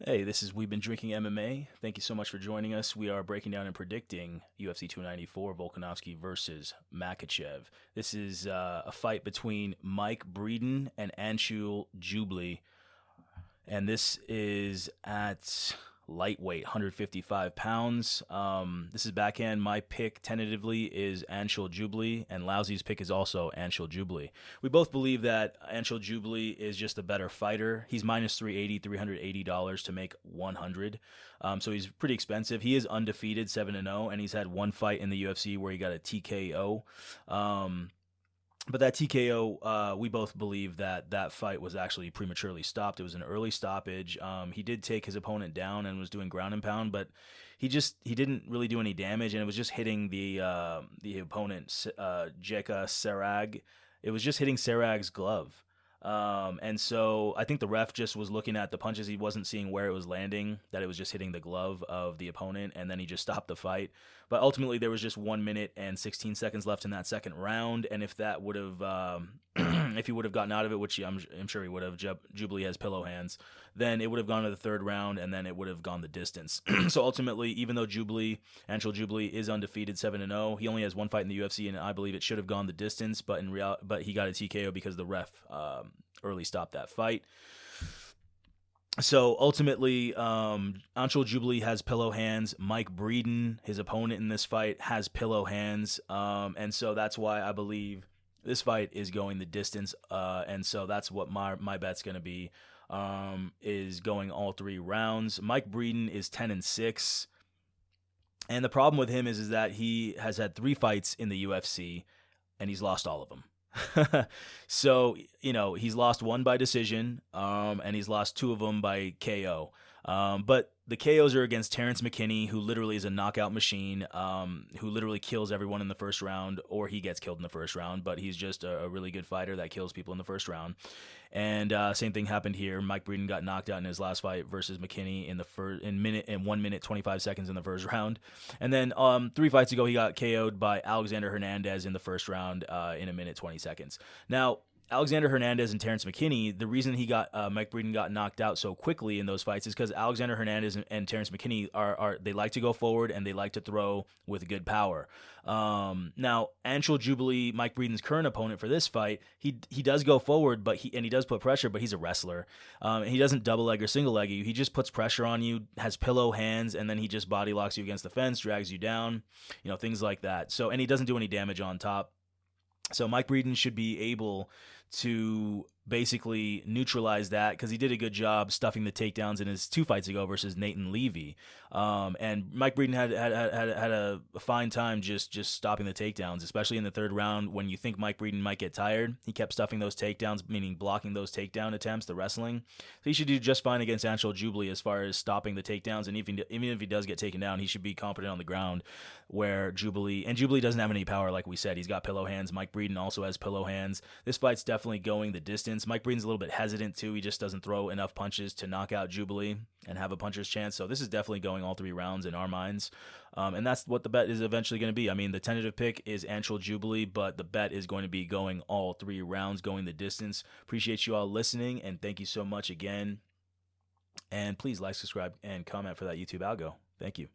Hey, this is We've Been Drinking MMA. Thank you so much for joining us. We are breaking down and predicting UFC 294, Volkanovski versus Makhachev. This is a fight between Mike Breeden and Anshul Jubli, and this is at lightweight, 155 pounds. This is backhand. My pick tentatively is Anshul Jubli, and Lousy's pick is also Anshul Jubli. We both believe that Anshul Jubli is just a better fighter. He's minus 380, $380 to make 100. So he's pretty expensive. He is undefeated, 7-0, and he's had one fight in the UFC where he got a TKO. But that TKO, we both believe that that fight was actually prematurely stopped. It was an early stoppage. He did take his opponent down and was doing ground and pound, but he didn't really do any damage, and it was just hitting the opponent, Jeka Sarag. It was just hitting Sarag's glove. And so I think the ref just was looking at the punches. He wasn't seeing where it was landing, that it was just hitting the glove of the opponent, and then he just stopped the fight. But ultimately, there was just 1 minute and 16 seconds left in that second round, and if that would have, if he would have gotten out of it, which I'm sure he would have, Jubli has pillow hands, then it would have gone to the third round, and then it would have gone the distance. So ultimately, even though Anshul Jubli is undefeated, 7-0, he only has one fight in the UFC, and I believe it should have gone the distance, but but he got a TKO because the ref early stopped that fight. So ultimately, Anshul Jubli has pillow hands. Mike Breeden, his opponent in this fight, has pillow hands. And so that's why I believe this fight is going the distance. And so that's what my bet's going to be, is going all three rounds. Mike Breeden is 10-6. And the problem with him is that he has had 3 fights in the UFC, and he's lost all of them. So, he's lost one by decision, and he's lost 2 of them by KO. But the KOs are against Terrence McKinney, who literally is a knockout machine, who literally kills everyone in the first round, or he gets killed in the first round, but he's just a really good fighter that kills people in the first round. And same thing happened here. Mike Breeden got knocked out in his last fight versus McKinney in 1 minute 25 seconds in the first round. And then 3 fights ago, he got KO'd by Alexander Hernandez in the first round in 1 minute 20 seconds. Now, Alexander Hernandez and Terrence McKinney, the reason Mike Breeden got knocked out so quickly in those fights is because Alexander Hernandez and Terrence McKinney they like to go forward and they like to throw with good power. Now, Anshul Jubli, Mike Breeden's current opponent for this fight, he does go forward, but he does put pressure, but he's a wrestler. He doesn't double leg or single leg you. He just puts pressure on you, has pillow hands, and then he just body locks you against the fence, drags you down, things like that. So, and he doesn't do any damage on top. So Mike Breeden should be able to basically neutralize that because he did a good job stuffing the takedowns in his 2 fights ago versus Nathan Levy. And Mike Breeden had a fine time just stopping the takedowns, especially in the third round when you think Mike Breeden might get tired. He kept stuffing those takedowns, meaning blocking those takedown attempts, the wrestling. So he should do just fine against Anshul Jubli as far as stopping the takedowns. And even if he does get taken down, he should be competent on the ground, where Jubli doesn't have any power, like we said. He's got pillow hands. Mike Breeden also has pillow hands. This fight's definitely going the distance. Mike Breeden's a little bit hesitant too. He just doesn't throw enough punches to knock out Jubli and have a puncher's chance. So this is definitely going all 3 rounds in our minds. And that's what the bet is eventually going to be. I mean, the tentative pick is Anshul Jubli, but the bet is going to be going all 3 rounds, going the distance. Appreciate you all listening, and thank you so much again. And please like, subscribe, and comment for that YouTube algo. Thank you.